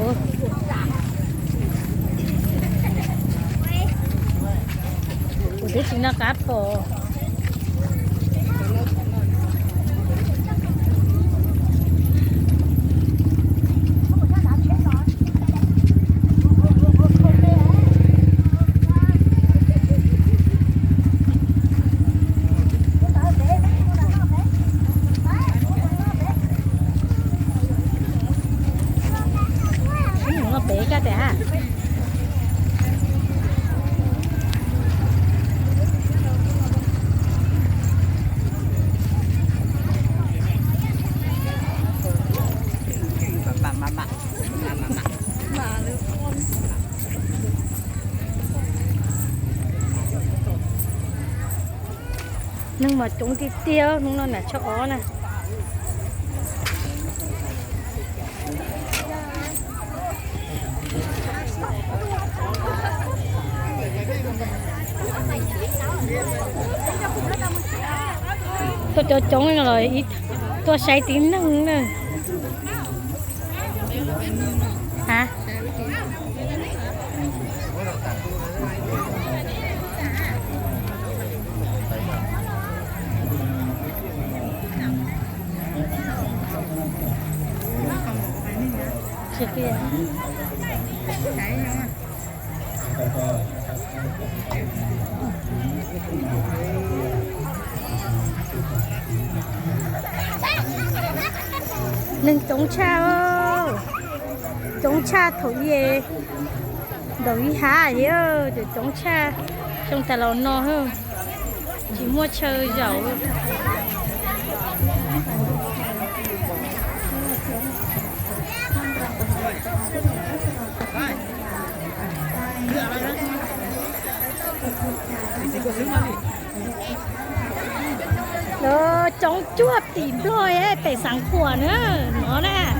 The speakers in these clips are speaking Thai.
udah Cina kapo. Bể cả hả? Nhưng mà chúng thì tiêu không nó là chó nè. Tôi cho chúng rồi ít tôi say tím nâng nè hả chị kia nâng chống cha ơi chống cha thổi về đổi há vậy ơi để chống cha trong ta lò no hơn chỉ mua chơi dầu đó chống chuột tìm thôi ấy phải sáng khủa nữa nó nè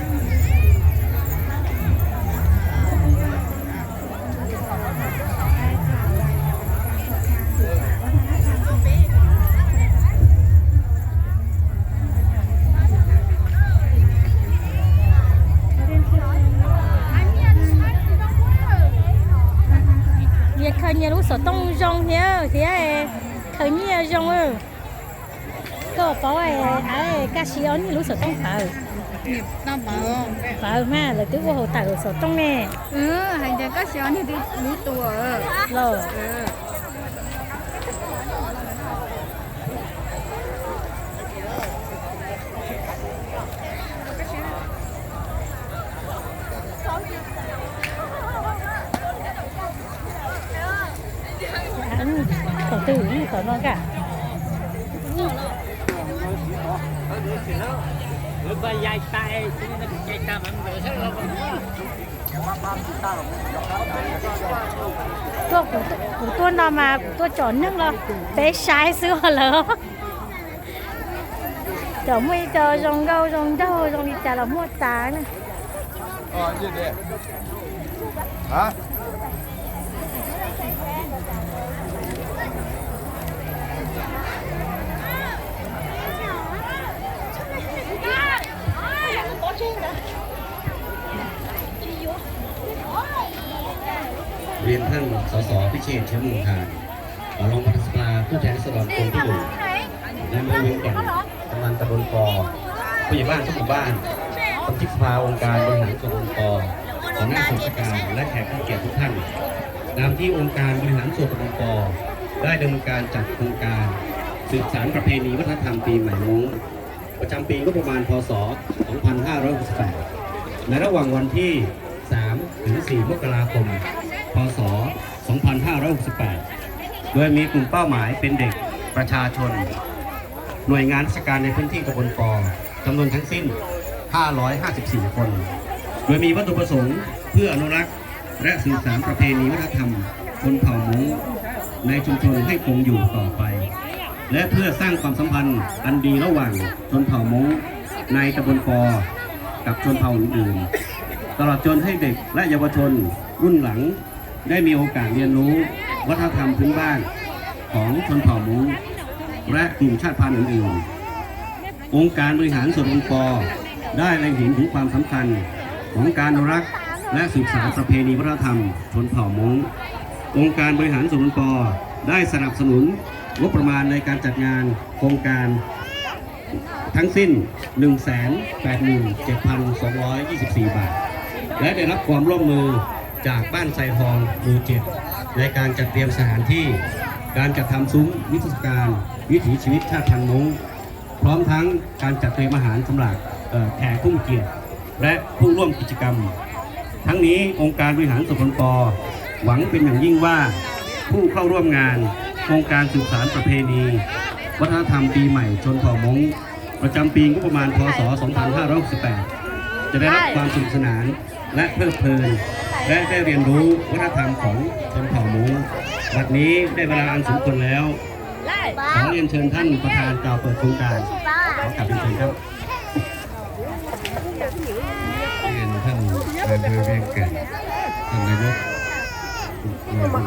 việc khởi nhà lúc sở tông rong thế khởi nhà rong ơi có bảo ai ca sĩ ấn lúc sở tông phải phải mà là tứ vô hồ tàu sở tông nè hành trình ca sĩ ấn thì đi lũ tùa rồi khẩu tử khẩu non cả của tôi nào mà tôi chọn nước là bé sai xưa lỡ chọn mấy chờ rong đâu rong đi chả là mua tá này như thế hảเรียนท่านสสพิเชษฐ์เชื้อมูลทานรองประธานสภาผู้แทนราษฎรคนที่หนึ่งนายอำเภอเวียงแก่นกำนันตำบลปอผู้ใหญ่บ้านทุกหมู่บ้านสมาชิกสภาองค์การบริหารส่วนตำบลปอหัวหน้าส่วนราชการและแขกผู้เกียรติทุกท่านตามที่องค์การบริหารส่วนตำบลปอได้ดำเนินการจัดโครงการสืบสานประเพณีวัฒนธรรมปีใหม่ม้งประจำปีงบประมาณพ.ศ. 2568ในระหว่างวันที่ 3 ถึง 4 มกราคม พ.ศ. 2568 โดยมีกลุ่มเป้าหมายเป็นเด็กประชาชนหน่วยงานราชการในพื้นที่ตำบลปอจำนวนทั้งสิ้น 554 คน โดยมีวัตถุประสงค์เพื่ออนุรักษ์และสืบสานประเพณีวัฒนธรรมชนเผ่ามงในชุมชนให้คงอยู่ต่อไปและเพื่อสร้างความสัมพันธ์อันดีระหว่างชนเผ่ามงในตำบลปอกับชนเผ่าอื่นๆตลอดจนให้เด็กและเยาวชนรุ่นหลังได้มีโอกาสเรียนรู้วัฒนธรรมพื้นบ้านของชนเผ่ามงและกลุ่มชาติพันธุ์อื่นๆองค์การบริหารส่วนตำบลปอได้เล็งเห็นถึงความสำคัญของการอนุรักษ์ และสืบสานประเพณีวัฒนธรรมชนเผ่ามงองค์การบริหารส่วนตำบลปอได้สนับสนุนงบประมาณในการจัดงานโครงการทั้งสิ้น 187,224 บาทและได้รับความร่วมมือจากบ้านไซทองหมู่7ในการจัดเตรียมสถานที่การจัดทำซุ้มนิทรรศการวิถีชีวิตชาติพันธุ์มงพร้อมทั้งการจัดเตรียมอาหารสำหรับแขกผู้มีเกียรติและผู้ร่วมกิจกรรมทั้งนี้องค์การบริหารส่วนตำบลปอหวังเป็นอย่างยิ่งว่าผู้เข้าร่วมงานโครงการสืบสานประเพณีวัฒนธรรมปีใหม่ชนเผ่ามงประจำปีงบประมาณพ.ศ. 2568จะได้รับความสนุกสนานและเพลิดเพลินและได้เรียนรู้วัฒนธรรมของชนเผ่ามงบัดนี้ได้เวลาอันสมควรแล้วขอเรียนเชิญท่านประธานกล่าวเปิดโครงการขอกราบเรียนเชิญครับ เรียนท่านนายอำเภอเวียงแก่นท่านนายก